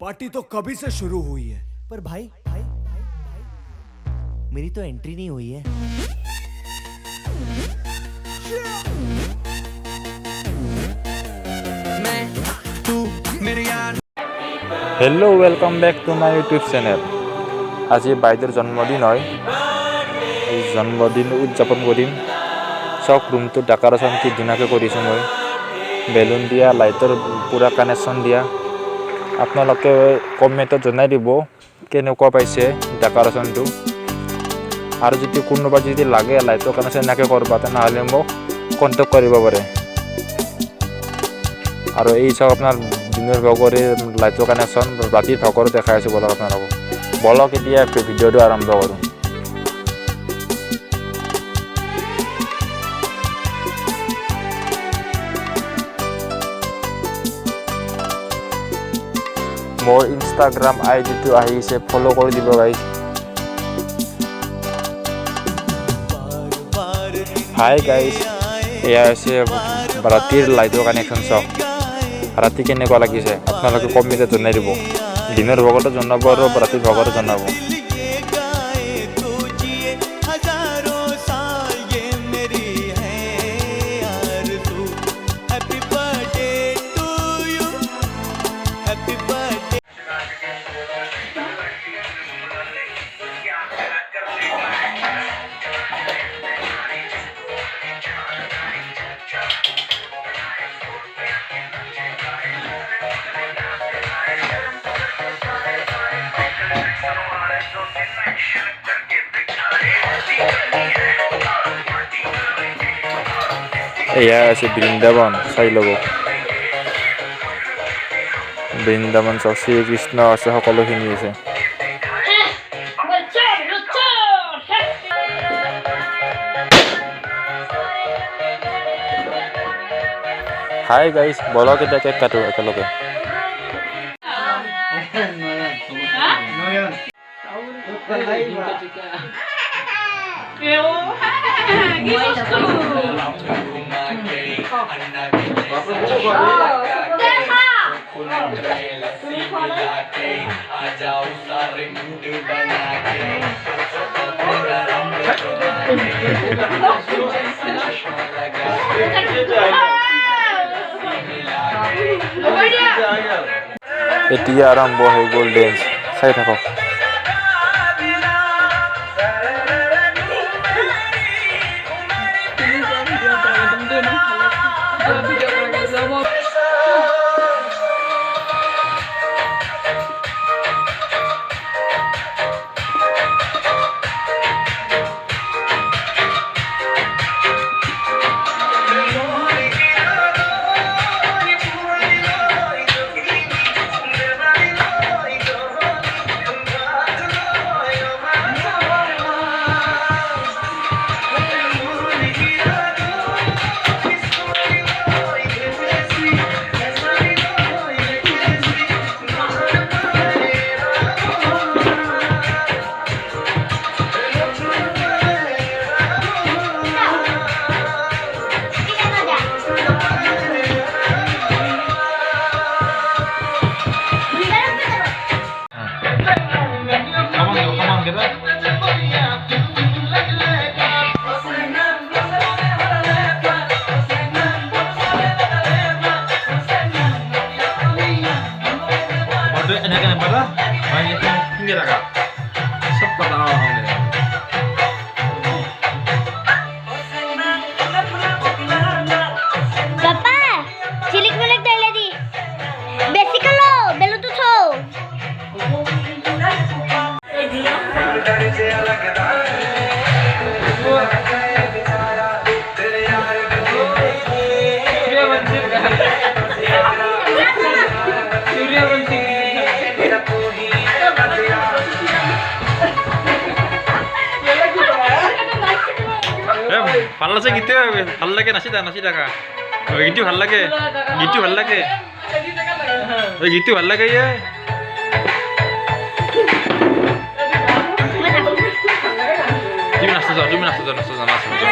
Party तो कभी से शुरू हुई है। पर भाई भाई भाई भाई मेरी तो एंट्री नहीं हुई है। Hello welcome back to my YouTube channel. आज বাইদেৰ জন্মদিন হয়। এই জন্মদিন উদযাপন কৰিম। চক ৰুমটো ডেকৰেশ্যন কি ধুনীয়াকৈ কৰিছোঁ মই। বেলুন দিয়া, লাইটৰ পুৰা কানেকশ্যন দিয়া। আপোনালোকে কমেণ্টত জনাই দিব কেনেকুৱা পাইছে ডেকৰেশ্যনটো। আৰু যদি কোনোবা যদি লাগে লাইটৰ কানেকশ্যন এনেকৈ কৰবা তেনেহ'লে মোক কণ্টেক্ট কৰিব পাৰে। আৰু এই চব আপোনাৰ দিনৰ ভাগৰে লাইটৰ কানেকশ্যন ৰাতিৰ ভাগৰো দেখাই আছোঁ বলক আপোনালোকক। বলক এতিয়া ভিডিঅ'টো আৰম্ভ কৰোঁ। মোৰ ইনষ্টাগ্ৰাম আইডিটো আহিছে, ফ'ল' কৰি দিব গাইজ। হাই গাইজ, এয়া হৈছে ৰাতিৰ লাইটৰ কানেকশ্যন চাওক। ৰাতি কেনেকুৱা লাগিছে আপোনালোকে কমেণ্টত জনাই দিব। দিনৰ ভাগতো জনাব আৰু ৰাতিৰ ভাগতো জনাব। এয়া আছে বৃন্দাবন, চাই ল'ব। বৃন্দাবন চাওক, শ্ৰীকৃষ্ণ আছে, সকলোখিনি আছে। হাই গাইজ, বলক এতিয়া কেক কাটো একেলগে। এতিয়া আৰম্ভ হৈ গ'ল ডেন্স, চাই থাকক। ভাল লাগছে গীতে, ভাল লাগে নাচি থাকা। গীতটো ভাল লাগে, গীতটো ভাল লাগে, গীতটো ভাল লাগে। তুমি নাচতে যাও, তুমি নাচতে যাও, নাচতে যাও, নাচতে যাও।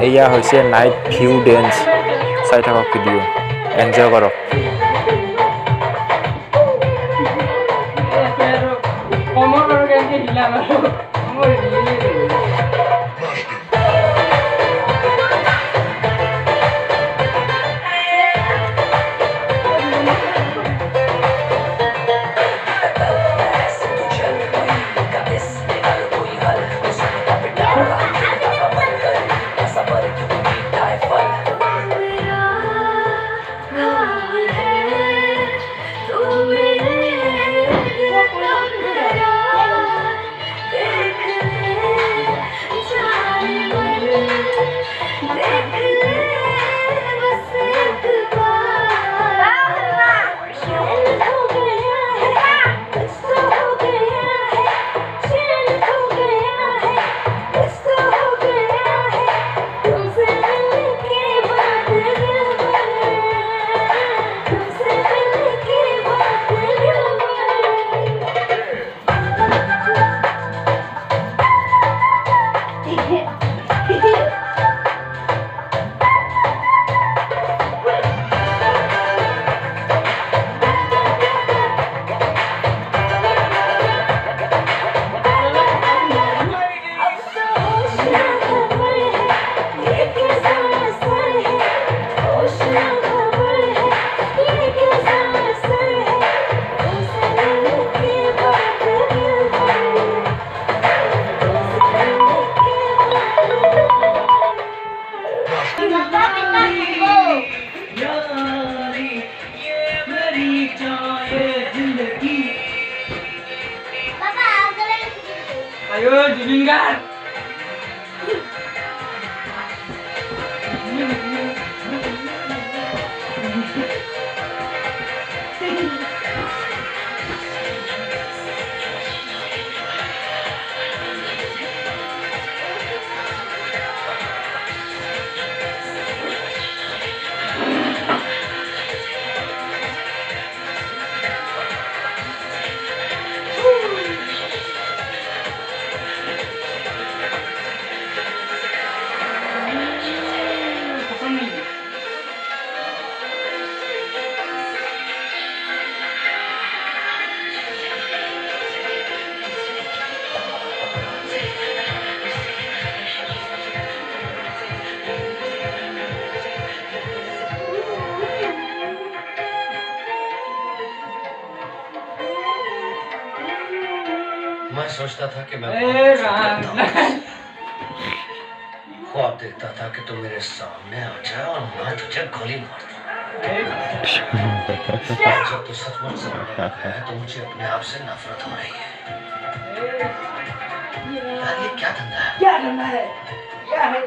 এয়া হৈছে নাইট ভিউ ডেন্স। চাই থাকক ভিডিঅ', এনজয় কৰক। Ayo, Jumingar. मैं सोचता था कि मैं ख्वाब देखता था कि तुम मेरे सामने आ जाए और मैं तुझे गोली मार दूं। जब तू सचमुच सामने आ गया है तो मुझे अपने आप से नफरत हो रही है। यार ये क्या धंधा है? क्या धंधा है? क्या है?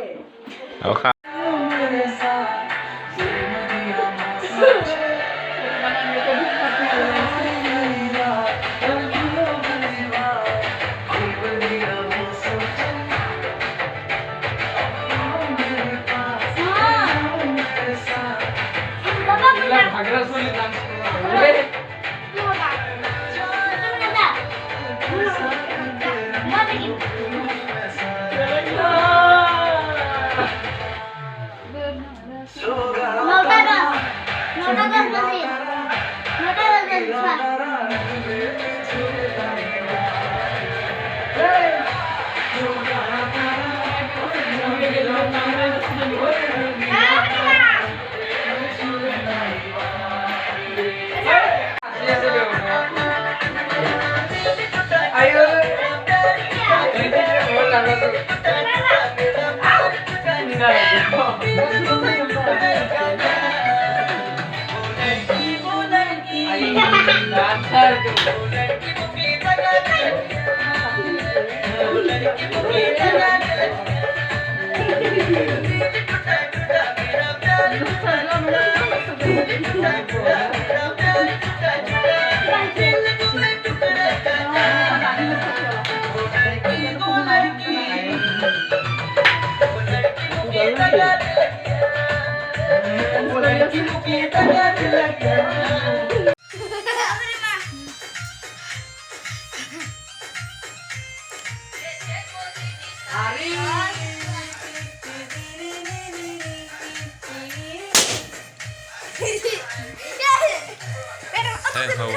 হ'ব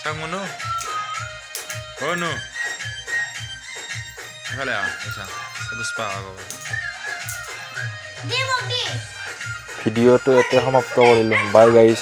상문우 어누 이거야 isa bagus pa ako ভিডিঅ'টো ইয়াতে সমাপ্ত কৰিলোঁ বাই গাইজ